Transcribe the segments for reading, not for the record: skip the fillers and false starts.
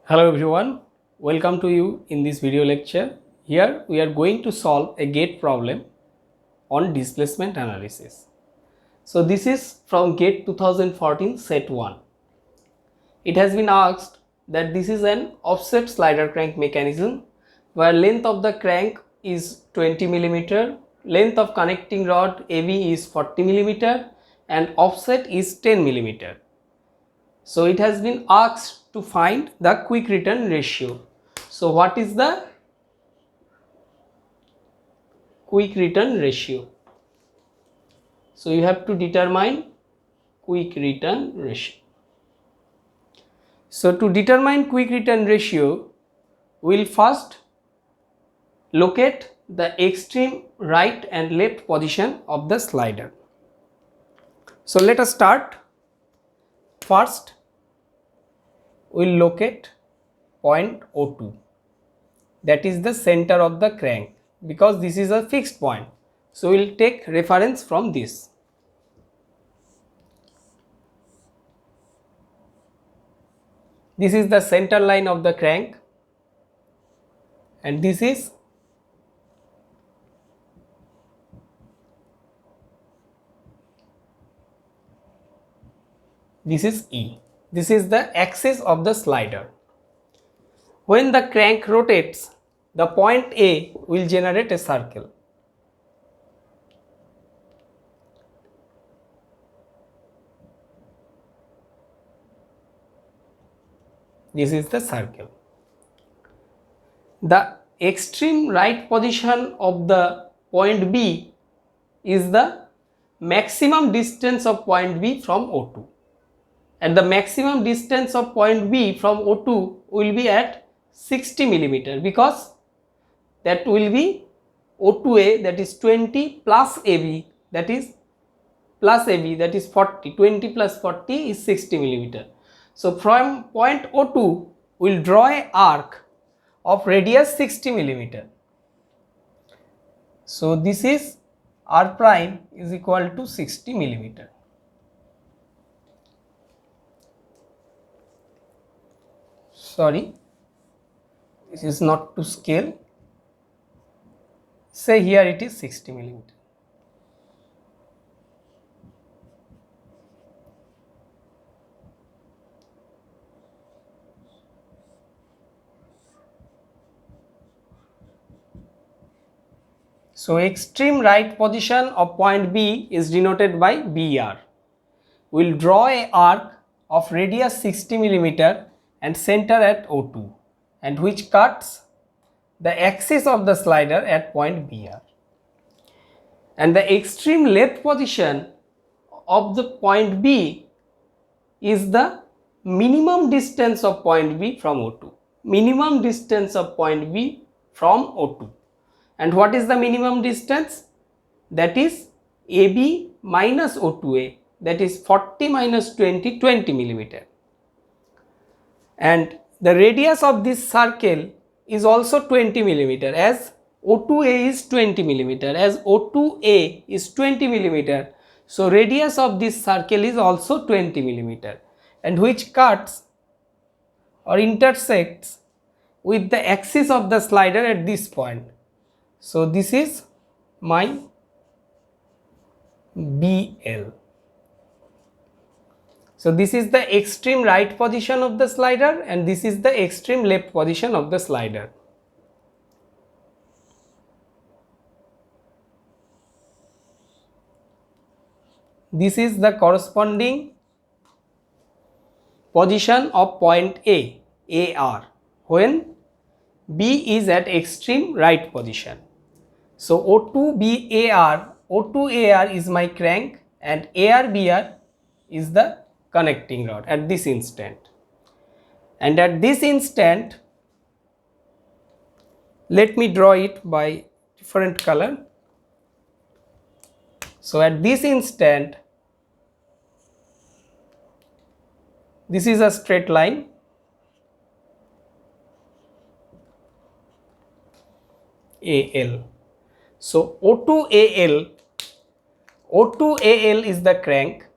Hello everyone, welcome to you in this video lecture. Here we are going to solve a GATE problem on displacement analysis. So this is from GATE 2014 set 1. It has been asked that this is an offset slider crank mechanism where length of the crank is 20 mm, length of connecting rod AB is 40 mm and offset is 10 mm. So it has been asked to find the quick return ratio. So what is the quick return ratio? So you have to determine quick return ratio. So to determine quick return ratio, we will first locate the extreme right and left position of the slider. So let us start. First, we will locate point O2. That is the center of the crank, because this is a fixed point. So we will take reference from this. This is the center line of the crank and this is E. This is the axis of the slider. When the crank rotates, the point A will generate a circle. This is the circle. The extreme right position of the point B is the maximum distance of point B from O2. And the maximum distance of point B from O2 will be at 60 mm, because that will be O2A, that is 20, plus AB, that is 40. 20 plus 40 is 60 mm. So from point O2 we will draw an arc of radius 60 mm. So this is R prime is equal to 60 mm. Sorry, this is not to scale. Say here it is 60 mm. So extreme right position of point B is denoted by BR. We will draw a arc of radius 60 mm and center at O2, and which cuts the axis of the slider at point BR. And the extreme left position of the point B is the minimum distance of point B from O2. Minimum distance of point B from O2. And what is the minimum distance? That is AB minus O2A, that is 40 minus 20, 20 mm. And the radius of this circle is also 20 mm, as O2A is 20 mm, as O2A is 20 mm. So radius of this circle is also 20 mm, and which cuts or intersects with the axis of the slider at this point. So this is my BL. So this is the extreme right position of the slider and this is the extreme left position of the slider. This is the corresponding position of point A, AR, when B is at extreme right position. So O2AR is my crank and ARBR is the connecting rod at this instant. And at this instant, let me draw it by different color. So at this instant, this is a straight line. AL. So O2AL is the crank,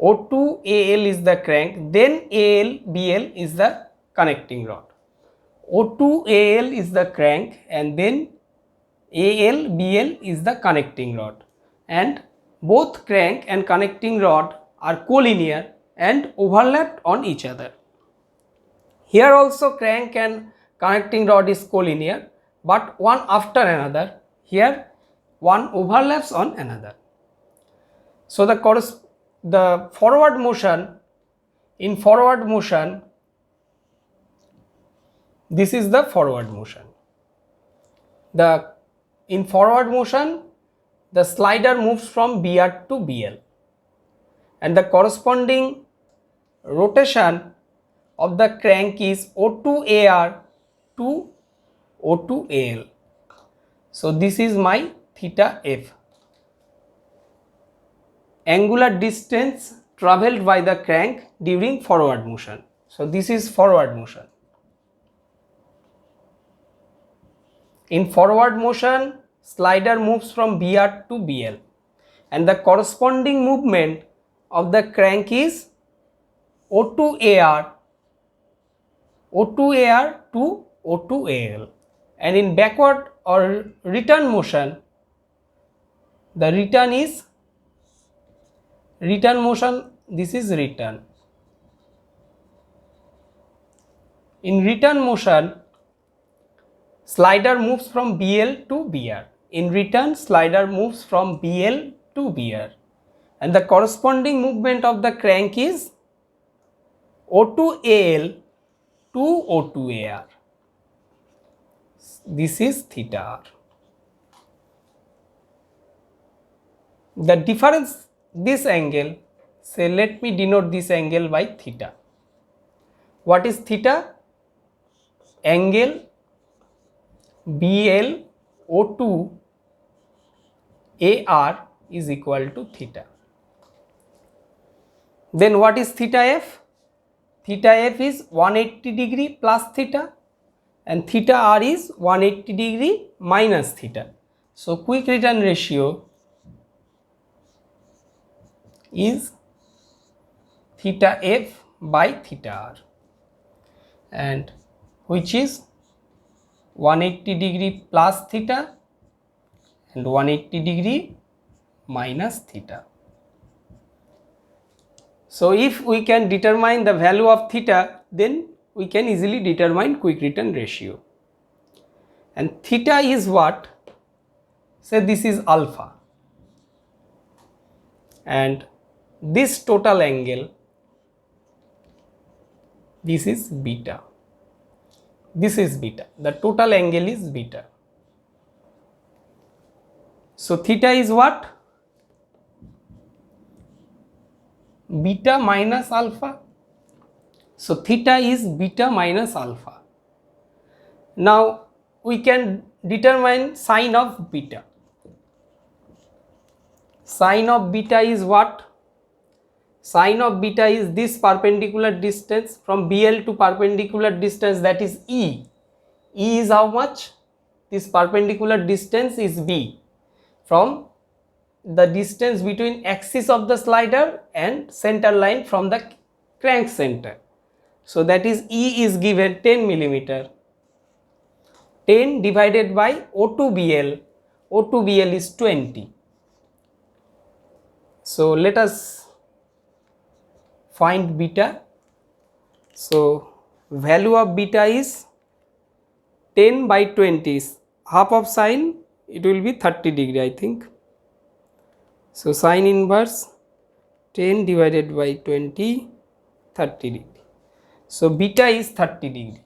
O2AL is the crank, then ALBL is the connecting rod. O2AL is the crank and then ALBL is the connecting rod, and both crank and connecting rod are collinear and overlapped on each other. Here also crank and connecting rod is collinear, but one after another. Here one overlaps on another. So the forward motion, in forward motion, this is the forward motion. In forward motion, the slider moves from BR to BL, and the corresponding rotation of the crank is O2AR to O2AL. So this is my theta F. Angular distance traveled by the crank during forward motion. So this is forward motion. In forward motion, slider moves from BR to BL, and the corresponding movement of the crank is O2AR to O2AL. And in backward or return motion, the return motion, this is return. In return motion, slider moves from BL to BR. In return, slider moves from BL to BR, and the corresponding movement of the crank is O2AL to O2AR. This is theta R. The difference, this angle, say let me denote this angle by theta. What is theta? Angle BL O2 AR is equal to theta. Then what is theta F? Theta F is 180 degree plus theta, and theta R is 180 degree minus theta. So quick return ratio is theta F by theta R, and which is 180 degree plus theta and 180 degree minus theta. So if we can determine the value of theta, then we can easily determine quick return ratio. And theta is what? Say this is alpha, and this total angle, this is beta. This is beta. The total angle is beta. So theta is what? Beta minus alpha. So theta is beta minus alpha. Now we can determine sine of beta. Sine of beta is what? Sine of beta is this perpendicular distance from BL to perpendicular distance, that is E. E is how much? This perpendicular distance is B, from the distance between axis of the slider and center line from the crank center. So that is E is given 10 millimeter. 10 divided by O2BL. O2BL is 20. So let us find beta. So value of beta is 10 by 20 is half of sine, it will be 30 degree I think. So sine inverse 10 divided by 20, 30 degree. So beta is 30 degree.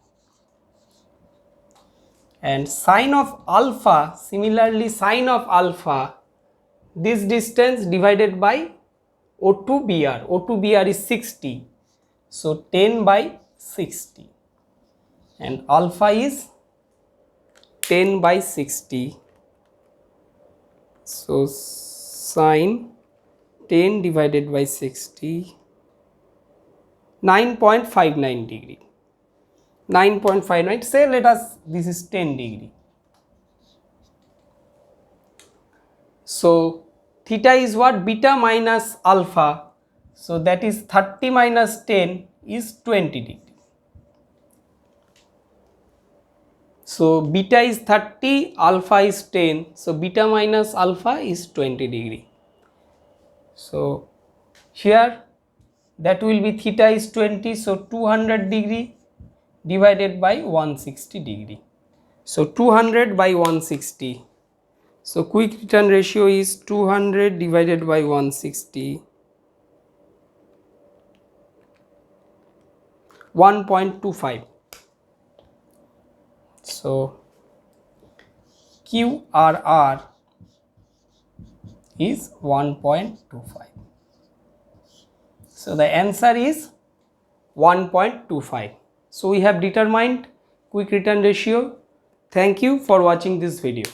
And sine of alpha, similarly sine of alpha, this distance divided by O2BR. O2BR is 60. So 10 by 60. And alpha is 10 by 60. So sine 10 divided by 60, 9.59 degree. 9.59, say let us, this is 10 degree. So theta is what? Beta minus alpha. So that is 30 minus 10 is 20 degree. So beta is 30, alpha is 10, so beta minus alpha is 20 degree. So here that will be theta is 20, so 200 degree divided by 160 degree. So 200 by 160. So quick return ratio is 200 divided by 160. 1.25. So QRR is 1.25. So the answer is 1.25. So we have determined quick return ratio. Thank you for watching this video.